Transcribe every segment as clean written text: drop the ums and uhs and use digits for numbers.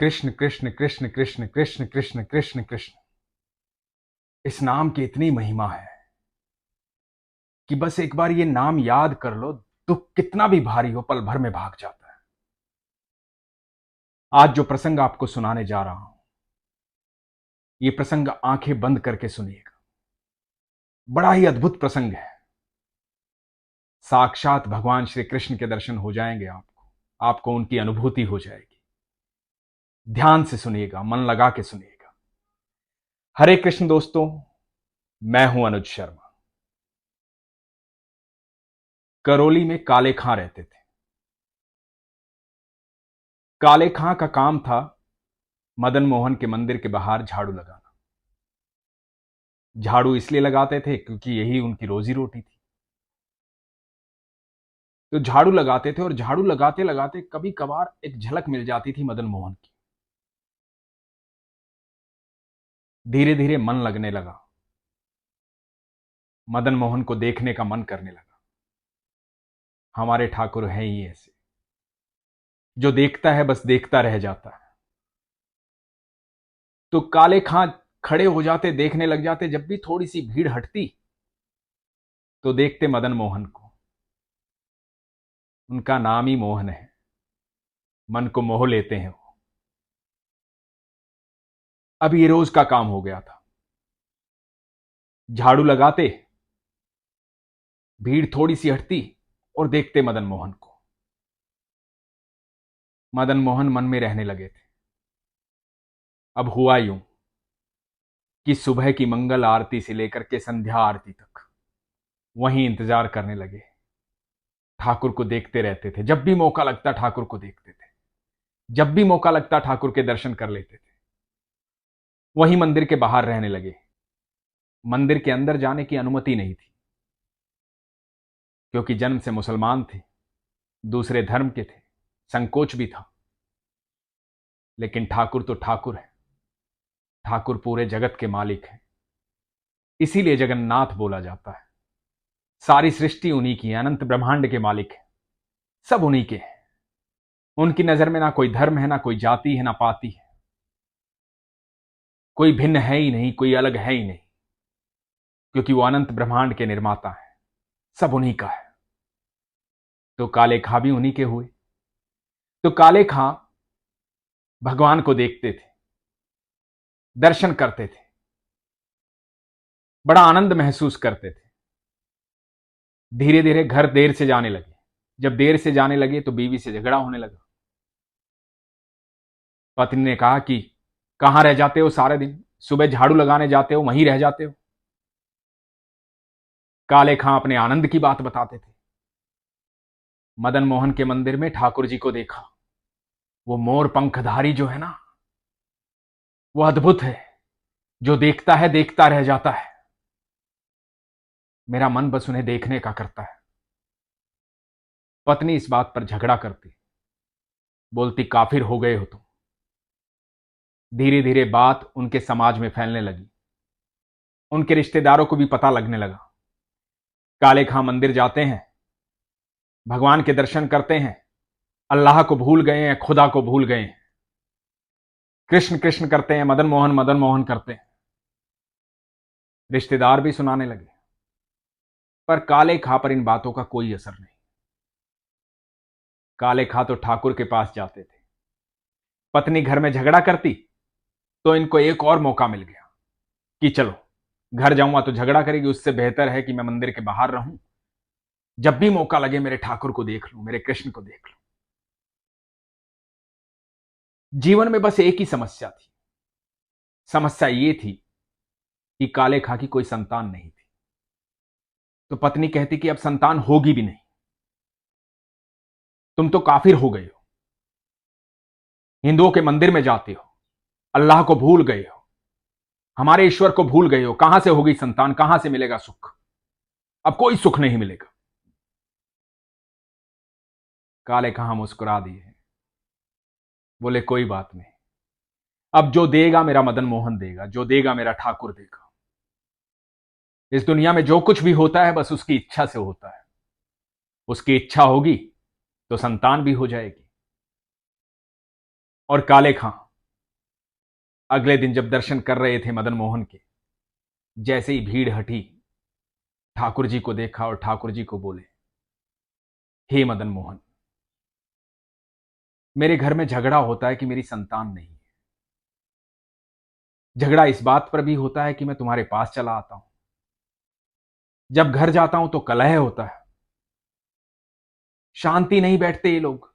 कृष्ण कृष्ण कृष्ण कृष्ण कृष्ण कृष्ण कृष्ण कृष्ण। इस नाम की इतनी महिमा है कि बस एक बार ये नाम याद कर लो, दुख कितना भी भारी हो पल भर में भाग जाता है। आज जो प्रसंग आपको सुनाने जा रहा हूं, ये प्रसंग आंखें बंद करके सुनिएगा। बड़ा ही अद्भुत प्रसंग है। साक्षात भगवान श्री कृष्ण के दर्शन हो जाएंगे आपको उनकी अनुभूति हो जाएगी। ध्यान से सुनिएगा, मन लगा के सुनिएगा। हरे कृष्ण दोस्तों, मैं हूं अनुज शर्मा। करौली में काले खां रहते थे। काले खां का काम था मदन मोहन के मंदिर के बाहर झाड़ू लगाना। झाड़ू इसलिए लगाते थे क्योंकि यही उनकी रोजी रोटी थी। तो झाड़ू लगाते थे और झाड़ू लगाते लगाते कभी कभार एक झलक मिल जाती थी मदन मोहन की। धीरे धीरे मन लगने लगा, मदन मोहन को देखने का मन करने लगा। हमारे ठाकुर हैं ही ऐसे, जो देखता है बस देखता रह जाता है। तो काले खां खड़े हो जाते, देखने लग जाते। जब भी थोड़ी सी भीड़ हटती तो देखते मदन मोहन को। उनका नाम ही मोहन है, मन को मोह लेते हैं वो। अब ये रोज का काम हो गया था। झाड़ू लगाते, भीड़ थोड़ी सी हटती और देखते मदन मोहन को। मदन मोहन मन में रहने लगे थे। अब हुआ यूं कि सुबह की मंगल आरती से लेकर के संध्या आरती तक वहीं इंतजार करने लगे। ठाकुर को देखते रहते थे। जब भी मौका लगता ठाकुर को देखते थे। जब भी मौका लगता ठाकुर के दर्शन कर लेते थे। वहीं मंदिर के बाहर रहने लगे। मंदिर के अंदर जाने की अनुमति नहीं थी, क्योंकि जन्म से मुसलमान थे, दूसरे धर्म के थे, संकोच भी था। लेकिन ठाकुर तो ठाकुर है। ठाकुर पूरे जगत के मालिक हैं। इसीलिए जगन्नाथ बोला जाता है। सारी सृष्टि उन्हीं की है, अनंत ब्रह्मांड के मालिक है, सब उन्हीं के हैं। उनकी नजर में ना कोई धर्म है, ना कोई जाति है, ना पाति है। कोई भिन्न है ही नहीं, कोई अलग है ही नहीं, क्योंकि वो अनंत ब्रह्मांड के निर्माता है। सब उन्हीं का है। तो काले खां भी उन्हीं के हुए। तो काले खां भगवान को देखते थे, दर्शन करते थे, बड़ा आनंद महसूस करते थे। धीरे धीरे घर देर से जाने लगे। जब देर से जाने लगे तो बीवी से झगड़ा होने लगा। पत्नी ने कहा कि कहां रह जाते हो सारे दिन, सुबह झाड़ू लगाने जाते हो, वहीं रह जाते हो। काले खां अपने आनंद की बात बताते थे। मदन मोहन के मंदिर में ठाकुर जी को देखा। वो मोर पंखधारी जो है ना, वो अद्भुत है। जो देखता है देखता रह जाता है। मेरा मन बस उन्हें देखने का करता है। पत्नी इस बात पर झगड़ा करती, बोलती काफिर हो गए हो तुम। धीरे धीरे बात उनके समाज में फैलने लगी। उनके रिश्तेदारों को भी पता लगने लगा। काले खां मंदिर जाते हैं, भगवान के दर्शन करते हैं, अल्लाह को भूल गए हैं, खुदा को भूल गए हैं। कृष्ण कृष्ण करते हैं, मदन मोहन करते हैं। रिश्तेदार भी सुनाने लगे। पर काले खां पर इन बातों का कोई असर नहीं। काले खां तो ठाकुर के पास जाते थे। पत्नी घर में झगड़ा करती तो इनको एक और मौका मिल गया कि चलो, घर जाऊंगा तो झगड़ा करेगी, उससे बेहतर है कि मैं मंदिर के बाहर रहूं। जब भी मौका लगे मेरे ठाकुर को देख लूं, मेरे कृष्ण को देख लूं। जीवन में बस एक ही समस्या थी। समस्या ये थी कि काले खां की कोई संतान नहीं थी। तो पत्नी कहती कि अब संतान होगी भी नहीं, तुम तो काफिर हो गए हो, हिंदुओं के मंदिर में जाते हो, अल्लाह को भूल गए हो, हमारे ईश्वर को भूल गए हो। कहां से होगी संतान, कहां से मिलेगा सुख? अब कोई सुख नहीं मिलेगा। काले खां मुस्कुरा दिए, बोले कोई बात नहीं, अब जो देगा मेरा मदन मोहन देगा, जो देगा मेरा ठाकुर देगा। इस दुनिया में जो कुछ भी होता है बस उसकी इच्छा से होता है। उसकी इच्छा होगी तो संतान भी हो जाएगी। और काले खां अगले दिन जब दर्शन कर रहे थे मदन मोहन के, जैसे ही भीड़ हटी, ठाकुर जी को देखा और ठाकुर जी को बोले, हे मदन मोहन, मेरे घर में झगड़ा होता है कि मेरी संतान नहीं है। झगड़ा इस बात पर भी होता है कि मैं तुम्हारे पास चला आता हूं, जब घर जाता हूं तो कलह होता है, शांति नहीं बैठते ये लोग,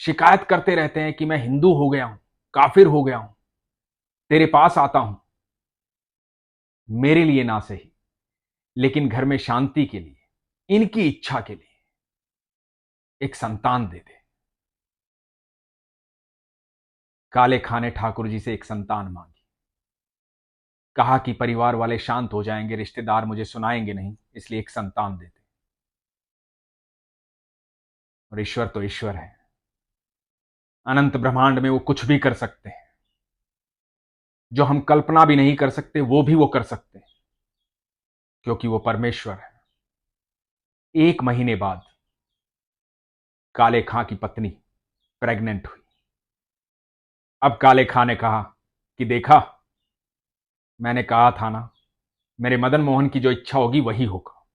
शिकायत करते रहते हैं कि मैं हिंदू हो गया हूं, काफिर हो गया हूं, तेरे पास आता हूं। मेरे लिए ना सही, लेकिन घर में शांति के लिए, इनकी इच्छा के लिए एक संतान दे दे। काले खां ने ठाकुर जी से एक संतान मांगी। कहा कि परिवार वाले शांत हो जाएंगे, रिश्तेदार मुझे सुनाएंगे नहीं, इसलिए एक संतान दे दे। और ईश्वर तो ईश्वर है, अनंत ब्रह्मांड में वो कुछ भी कर सकते हैं, जो हम कल्पना भी नहीं कर सकते वो भी वो कर सकते हैं, क्योंकि वो परमेश्वर है। 1 महीने बाद काले खां की पत्नी प्रेग्नेंट हुई। अब काले खां ने कहा कि देखा, मैंने कहा था ना, मेरे मदन मोहन की जो इच्छा होगी वही होगा।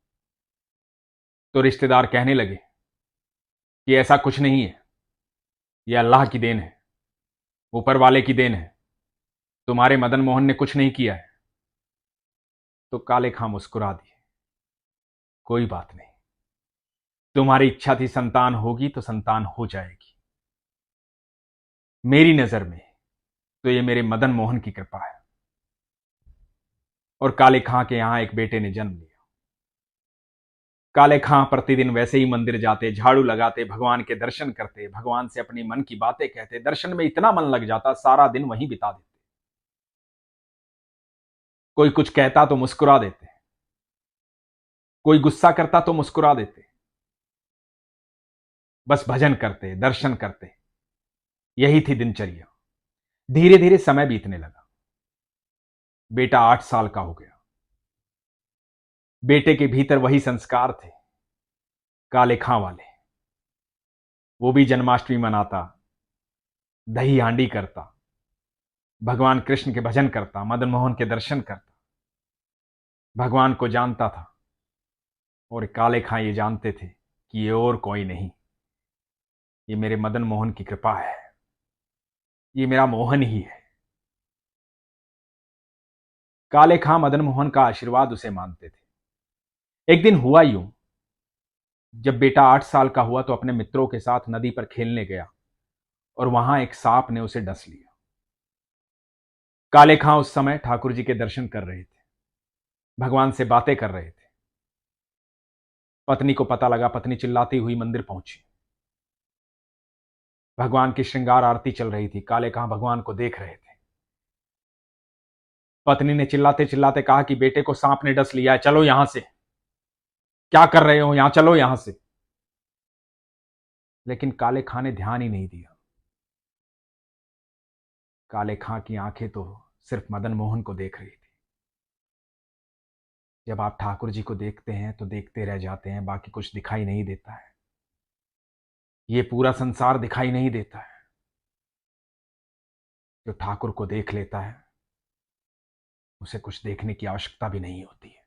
तो रिश्तेदार कहने लगे कि ऐसा कुछ नहीं है, यह अल्लाह की देन है, ऊपर वाले की देन है, तुम्हारे मदन मोहन ने कुछ नहीं किया है। तो काले खां मुस्कुरा दिए, कोई बात नहीं, तुम्हारी इच्छा थी संतान होगी तो संतान हो जाएगी। मेरी नजर में तो ये मेरे मदन मोहन की कृपा है। और काले खां के यहां एक बेटे ने जन्म लिया। काले खां प्रतिदिन वैसे ही मंदिर जाते, झाड़ू लगाते, भगवान के दर्शन करते, भगवान से अपनी मन की बातें कहते, दर्शन में इतना मन लग जाता, सारा दिन वहीं बिता देते। कोई कुछ कहता तो मुस्कुरा देते, कोई गुस्सा करता तो मुस्कुरा देते, बस भजन करते, दर्शन करते, यही थी दिनचर्या। धीरे धीरे समय बीतने लगा। बेटा 8 साल का हो गया। बेटे के भीतर वही संस्कार थे काले खां वाले। वो भी जन्माष्टमी मनाता, दही हांडी करता, भगवान कृष्ण के भजन करता, मदन मोहन के दर्शन करता, भगवान को जानता था। और काले खां ये जानते थे कि ये और कोई नहीं, ये मेरे मदन मोहन की कृपा है, ये मेरा मोहन ही है। काले खां मदन मोहन का आशीर्वाद उसे मानते थे। एक दिन हुआ यूं, जब बेटा 8 साल का हुआ तो अपने मित्रों के साथ नदी पर खेलने गया और वहां एक सांप ने उसे डस लिया। काले खां उस समय ठाकुर जी के दर्शन कर रहे थे, भगवान से बातें कर रहे थे। पत्नी को पता लगा, पत्नी चिल्लाती हुई मंदिर पहुंची। भगवान की श्रृंगार आरती चल रही थी, काले खां भगवान को देख रहे थे। पत्नी ने चिल्लाते चिल्लाते कहा कि बेटे को सांप ने डस लिया है, चलो यहां से, क्या कर रहे हो यहां, चलो यहां से। लेकिन काले खां ने ध्यान ही नहीं दिया। काले खां की आंखें तो सिर्फ मदन मोहन को देख रही थी। जब आप ठाकुर जी को देखते हैं तो देखते रह जाते हैं, बाकी कुछ दिखाई नहीं देता है। ये पूरा संसार दिखाई नहीं देता है। जो ठाकुर को देख लेता है उसे कुछ देखने की आवश्यकता भी नहीं होती है।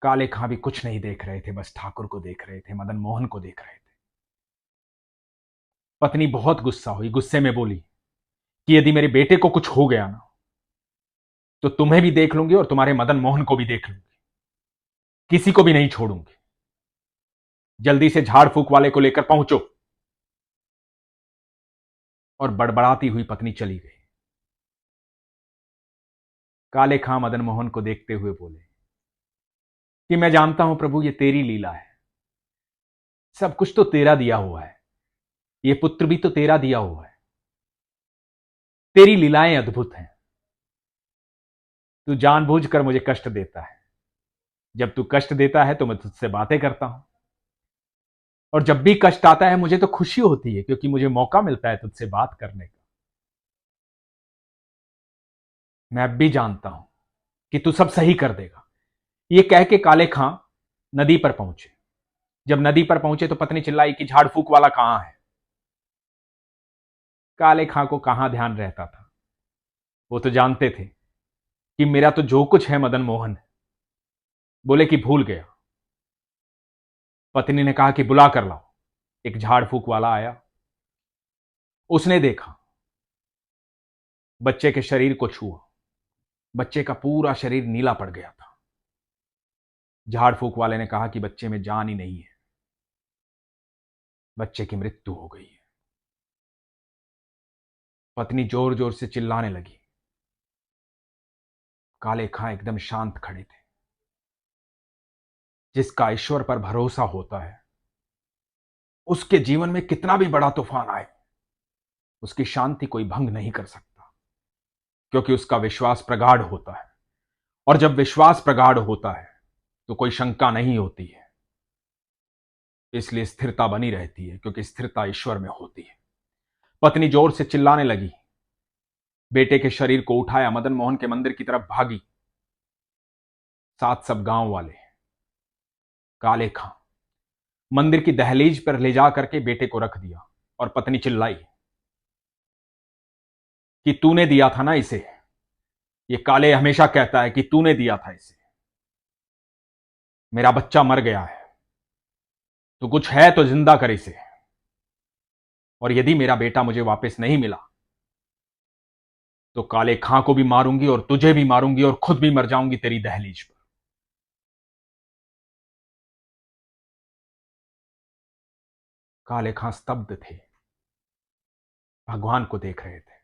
काले खां भी कुछ नहीं देख रहे थे, बस ठाकुर को देख रहे थे, मदन मोहन को देख रहे थे। पत्नी बहुत गुस्सा हुई, गुस्से में बोली कि यदि मेरे बेटे को कुछ हो गया ना तो तुम्हें भी देख लूंगी और तुम्हारे मदन मोहन को भी देख लूंगी, किसी को भी नहीं छोड़ूंगी। जल्दी से झाड़ फूक वाले को लेकर पहुंचो। और बड़बड़ाती हुई पत्नी चली गई। काले खां मदन मोहन को देखते हुए बोले कि मैं जानता हूं प्रभु, ये तेरी लीला है, सब कुछ तो तेरा दिया हुआ है, ये पुत्र भी तो तेरा दिया हुआ है, तेरी लीलाएं अद्भुत हैं। तू जानबूझकर मुझे कष्ट देता है, जब तू कष्ट देता है तो मैं तुझसे बातें करता हूं, और जब भी कष्ट आता है मुझे तो खुशी होती है, क्योंकि मुझे मौका मिलता है तुझसे बात करने का। मैं अब भी जानता हूं कि तू सब सही कर देगा। ये कह के काले खां नदी पर पहुंचे। जब नदी पर पहुंचे तो पत्नी चिल्लाई कि झाड़ फूक वाला कहां है। काले खां को कहां ध्यान रहता था। वो तो जानते थे कि मेरा तो जो कुछ है मदन मोहन है। बोले कि भूल गया। पत्नी ने कहा कि बुला कर लाओ। एक झाड़ फूक वाला आया। उसने देखा, बच्चे के शरीर को छुआ। बच्चे का पूरा शरीर नीला पड़ गया था। झाड़ फूक वाले ने कहा कि बच्चे में जान ही नहीं है, बच्चे की मृत्यु हो गई है। पत्नी जोर जोर से चिल्लाने लगी। काले खां एकदम शांत खड़े थे। जिसका ईश्वर पर भरोसा होता है, उसके जीवन में कितना भी बड़ा तूफान आए, उसकी शांति कोई भंग नहीं कर सकता, क्योंकि उसका विश्वास प्रगाढ़ होता है। और जब विश्वास प्रगाढ़ होता है तो कोई शंका नहीं होती है। इसलिए स्थिरता बनी रहती है, क्योंकि स्थिरता ईश्वर में होती है। पत्नी जोर से चिल्लाने लगी। बेटे के शरीर को उठाया, मदन मोहन के मंदिर की तरफ भागी। साथ सब गांव वाले। काले खां मंदिर की दहलीज पर ले जा करके बेटे को रख दिया और पत्नी चिल्लाई कि तूने दिया था ना इसे। ये काले हमेशा कहता है कि तूने दिया था इसे। मेरा बच्चा मर गया है, तो कुछ है तो जिंदा कर इसे। और यदि मेरा बेटा मुझे वापस नहीं मिला तो काले खां को भी मारूंगी और तुझे भी मारूंगी और खुद भी मर जाऊंगी तेरी दहलीज पर। काले खां स्तब्ध थे, भगवान को देख रहे थे,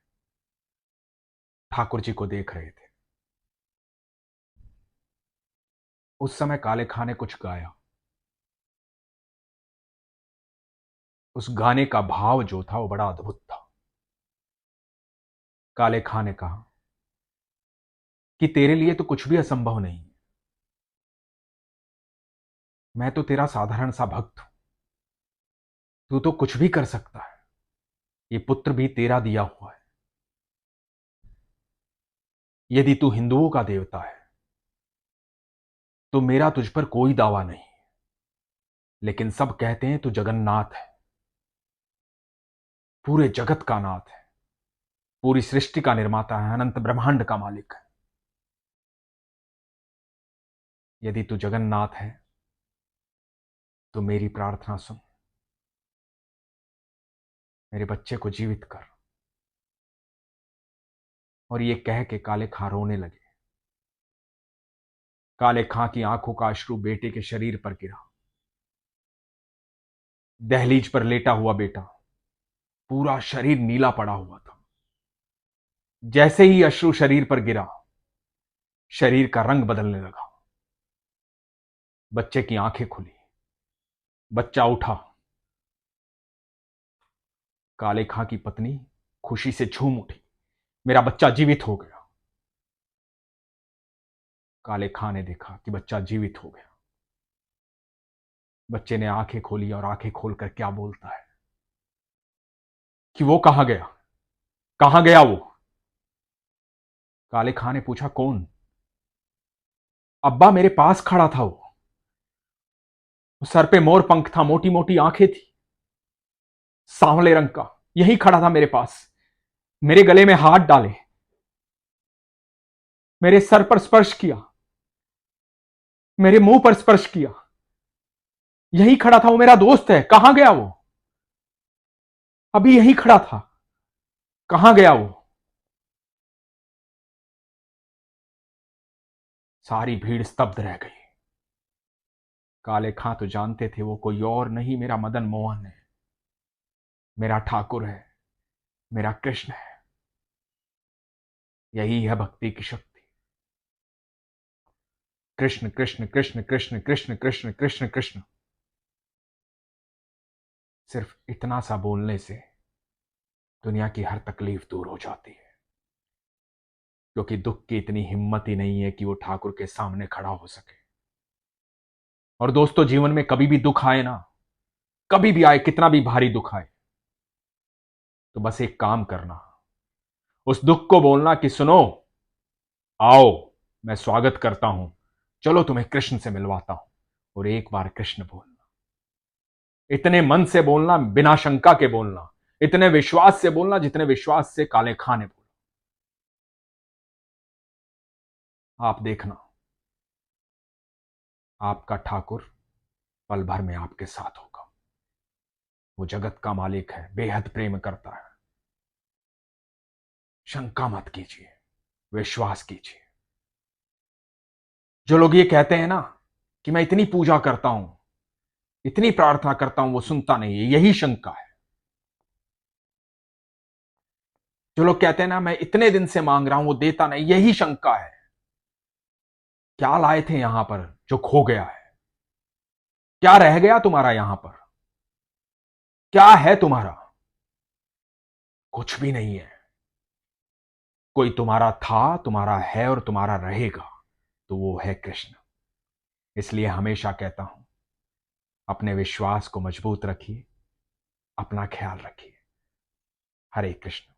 ठाकुर जी को देख रहे थे। उस समय काले खां ने कुछ गाया। उस गाने का भाव जो था वो बड़ा अद्भुत था। काले खां ने कहा कि तेरे लिए तो कुछ भी असंभव नहीं। मैं तो तेरा साधारण सा भक्त हूं, तू तो कुछ भी कर सकता है। ये पुत्र भी तेरा दिया हुआ है। यदि तू हिंदुओं का देवता है तो मेरा तुझ पर कोई दावा नहीं, लेकिन सब कहते हैं तू जगन्नाथ है, पूरे जगत का नाथ है, पूरी सृष्टि का निर्माता है, अनंत ब्रह्मांड का मालिक है। यदि तू जगन्नाथ है तो मेरी प्रार्थना सुन, मेरे बच्चे को जीवित कर। और ये कह के काले खां रोने लगे। काले खां की आंखों का अश्रु बेटे के शरीर पर गिरा। दहलीज पर लेटा हुआ बेटा, पूरा शरीर नीला पड़ा हुआ था। जैसे ही अश्रु शरीर पर गिरा, शरीर का रंग बदलने लगा। बच्चे की आंखें खुली, बच्चा उठा। काले खां की पत्नी खुशी से झूम उठी, मेरा बच्चा जीवित हो गया। काले खां ने देखा कि बच्चा जीवित हो गया। बच्चे ने आंखें खोली और आंखें खोलकर क्या बोलता है कि वो कहां गया, कहां गया वो। काले खां ने पूछा, कौन? अब्बा मेरे पास खड़ा था वो। सर पे मोर पंख था, मोटी मोटी आंखें थी, सांवले रंग का, यही खड़ा था मेरे पास। मेरे गले में हाथ डाले, मेरे सर पर स्पर्श किया, मेरे मुंह पर स्पर्श किया। यही खड़ा था, वो मेरा दोस्त है। कहां गया वो? अभी यही खड़ा था, कहां गया वो? सारी भीड़ स्तब्ध रह गई। काले खां तो जानते थे वो कोई और नहीं, मेरा मदन मोहन है, मेरा ठाकुर है, मेरा कृष्ण है। यही है भक्ति की शक्ति। कृष्ण कृष्ण कृष्ण कृष्ण कृष्ण कृष्ण कृष्ण कृष्ण। सिर्फ इतना सा बोलने से दुनिया की हर तकलीफ दूर हो जाती है, क्योंकि दुख की इतनी हिम्मत ही नहीं है कि वो ठाकुर के सामने खड़ा हो सके। और दोस्तों, जीवन में कभी भी दुख आए ना, कभी भी आए, कितना भी भारी दुख आए, तो बस एक काम करना, उस दुख को बोलना कि सुनो, आओ, मैं स्वागत करता हूं, चलो तुम्हें कृष्ण से मिलवाता हूं। और एक बार कृष्ण बोलना, इतने मन से बोलना, बिना शंका के बोलना इतने विश्वास से बोलना जितने विश्वास से काले खाने बोलो। आप देखना, आपका ठाकुर पल भर में आपके साथ होगा। वो जगत का मालिक है, बेहद प्रेम करता है। शंका मत कीजिए, विश्वास कीजिए। जो लोग ये कहते हैं ना कि मैं इतनी पूजा करता हूं, इतनी प्रार्थना करता हूं, वो सुनता नहीं है, यही शंका है। जो लोग कहते हैं ना मैं इतने दिन से मांग रहा हूं, वो देता नहीं, यही शंका है। क्या लाए थे यहां पर जो खो गया है? क्या रह गया तुम्हारा यहां पर? क्या है तुम्हारा? कुछ भी नहीं है। कोई तुम्हारा था, तुम्हारा है और तुम्हारा रहेगा, तो वो है कृष्ण। इसलिए हमेशा कहता हूं, अपने विश्वास को मजबूत रखिए, अपना ख्याल रखिए। हरे कृष्ण।